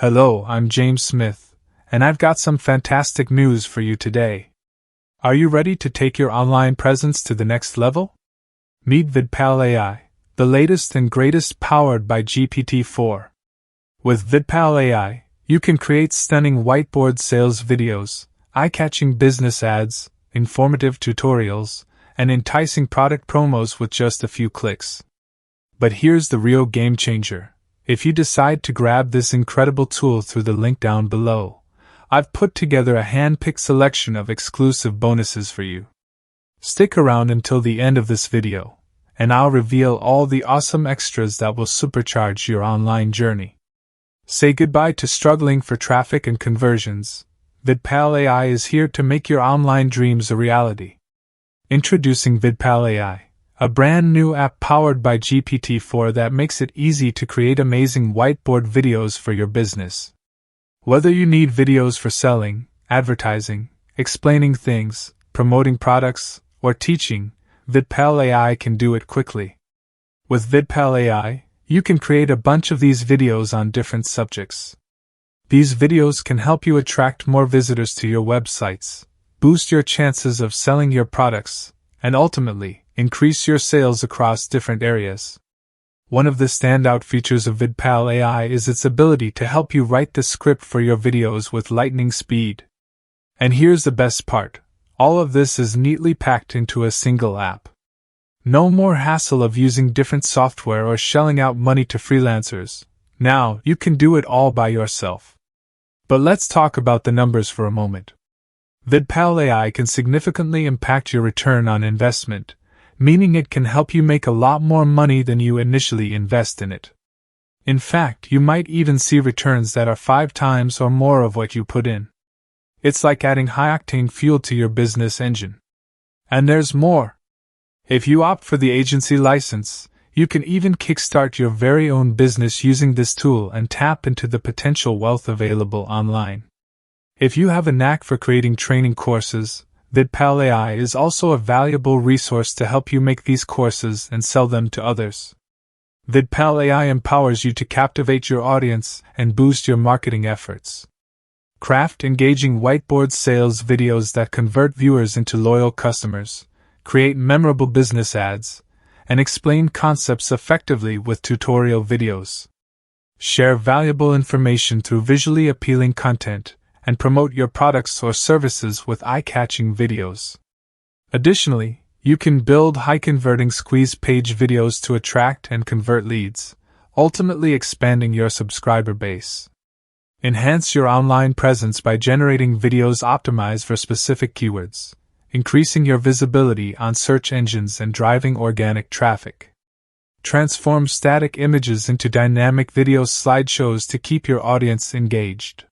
Hello, I'm James Smith, and I've got some fantastic news for you today. Are you ready to take your online presence to the next level? Meet VidPal Ai, the latest and greatest powered by GPT-4. With VidPal Ai, you can create stunning whiteboard sales videos, eye-catching business ads, informative tutorials, and enticing product promos with just a few clicks. But here's the real game changer. If you decide to grab this incredible tool through the link down below, I've put together a hand-picked selection of exclusive bonuses for you. Stick around until the end of this video, and I'll reveal all the awesome extras that will supercharge your online journey. Say goodbye to struggling for traffic and conversions. VidPal Ai is here to make your online dreams a reality. Introducing VidPal Ai, a brand new app powered by GPT-4 that makes it easy to create amazing whiteboard videos for your business. Whether you need videos for selling, advertising, explaining things, promoting products, or teaching, VidPal Ai can do it quickly. With VidPal Ai, you can create a bunch of these videos on different subjects. These videos can help you attract more visitors to your websites, boost your chances of selling your products, and ultimately, increase your sales across different areas. One of the standout features of VidPal Ai is its ability to help you write the script for your videos with lightning speed. And here's the best part. All of this is neatly packed into a single app. No more hassle of using different software or shelling out money to freelancers. Now, you can do it all by yourself. But let's talk about the numbers for a moment. VidPal Ai can significantly impact your return on investment, meaning it can help you make a lot more money than you initially invest in it. In fact, you might even see returns that are 5 times or more of what you put in. It's like adding high-octane fuel to your business engine. And there's more. If you opt for the agency license, you can even kickstart your very own business using this tool and tap into the potential wealth available online. If you have a knack for creating training courses, VidPal Ai is also a valuable resource to help you make these courses and sell them to others. VidPal Ai empowers you to captivate your audience and boost your marketing efforts. Craft engaging whiteboard sales videos that convert viewers into loyal customers, create memorable business ads, and explain concepts effectively with tutorial videos. Share valuable information through visually appealing content, and promote your products or services with eye-catching videos. Additionally, you can build high-converting squeeze-page videos to attract and convert leads, ultimately expanding your subscriber base. Enhance your online presence by generating videos optimized for specific keywords, increasing your visibility on search engines and driving organic traffic. Transform static images into dynamic video slideshows to keep your audience engaged.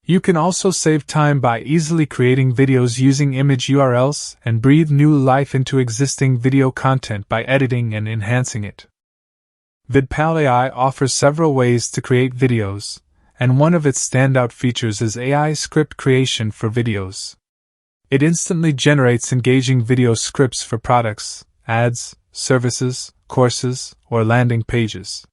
You can also save time by easily creating videos using image URLs and breathe new life into existing video content by editing and enhancing it. VidPal Ai offers several ways to create videos, and one of its standout features is AI script creation for videos. It instantly generates engaging video scripts for products, ads, services, courses, or landing pages.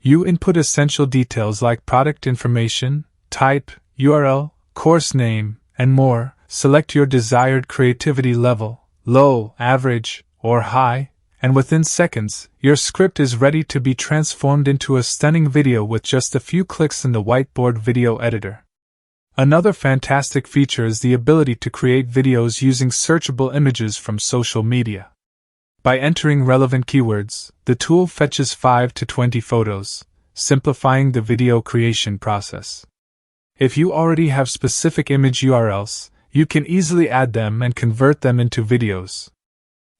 You input essential details like product information, type, URL, course name, and more, select your desired creativity level, low, average, or high, and within seconds, your script is ready to be transformed into a stunning video with just a few clicks in the whiteboard video editor. Another fantastic feature is the ability to create videos using searchable images from social media. By entering relevant keywords, the tool fetches 5 to 20 photos, simplifying the video creation process. If you already have specific image URLs, you can easily add them and convert them into videos.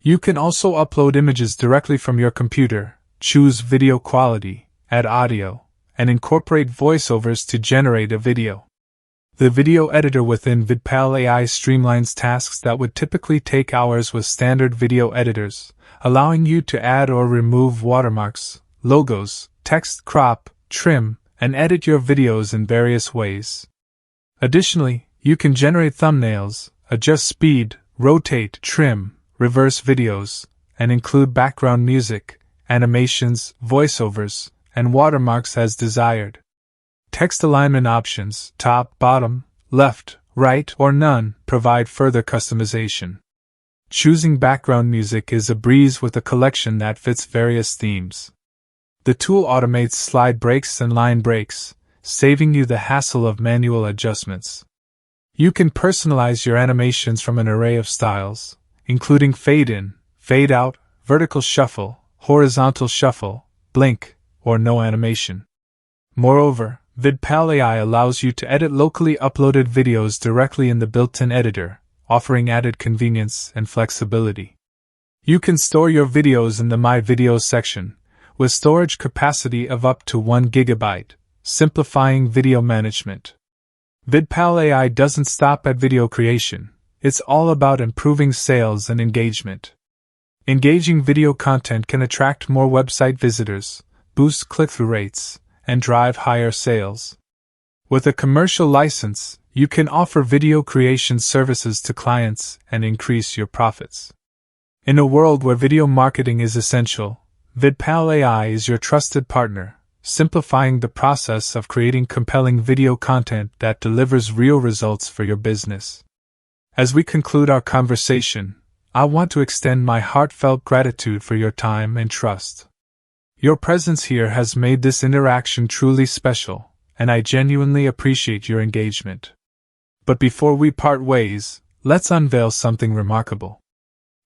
You can also upload images directly from your computer, choose video quality, add audio, and incorporate voiceovers to generate a video. The video editor within VidPal Ai streamlines tasks that would typically take hours with standard video editors, allowing you to add or remove watermarks, logos, text, crop, trim, and edit your videos in various ways. Additionally, you can generate thumbnails, adjust speed, rotate, trim, reverse videos, and include background music, animations, voiceovers, and watermarks as desired. Text alignment options, top, bottom, left, right, or none, provide further customization. Choosing background music is a breeze with a collection that fits various themes. The tool automates slide breaks and line breaks, saving you the hassle of manual adjustments. You can personalize your animations from an array of styles, including fade in, fade out, vertical shuffle, horizontal shuffle, blink, or no animation. Moreover, VidPal Ai allows you to edit locally uploaded videos directly in the built-in editor, offering added convenience and flexibility. You can store your videos in the My Videos section, with storage capacity of up to 1 GB, simplifying video management. VidPal Ai doesn't stop at video creation, it's all about improving sales and engagement. Engaging video content can attract more website visitors, boost click-through rates, and drive higher sales. With a commercial license, you can offer video creation services to clients and increase your profits. In a world where video marketing is essential, VidPal Ai is your trusted partner, simplifying the process of creating compelling video content that delivers real results for your business. As we conclude our conversation, I want to extend my heartfelt gratitude for your time and trust. Your presence here has made this interaction truly special, and I genuinely appreciate your engagement. But before we part ways, let's unveil something remarkable.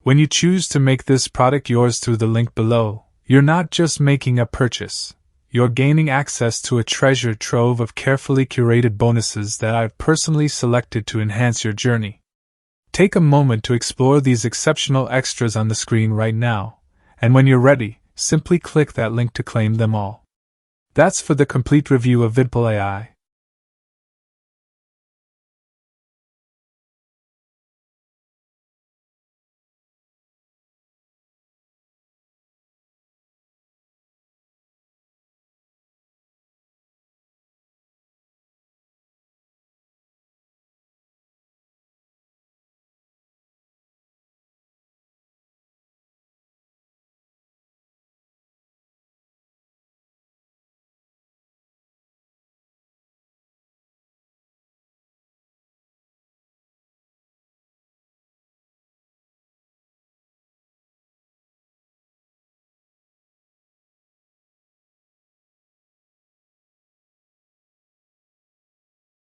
When you choose to make this product yours through the link below, you're not just making a purchase, you're gaining access to a treasure trove of carefully curated bonuses that I've personally selected to enhance your journey. Take a moment to explore these exceptional extras on the screen right now, and when you're ready, simply click that link to claim them all. That's for the complete review of VidPal Ai.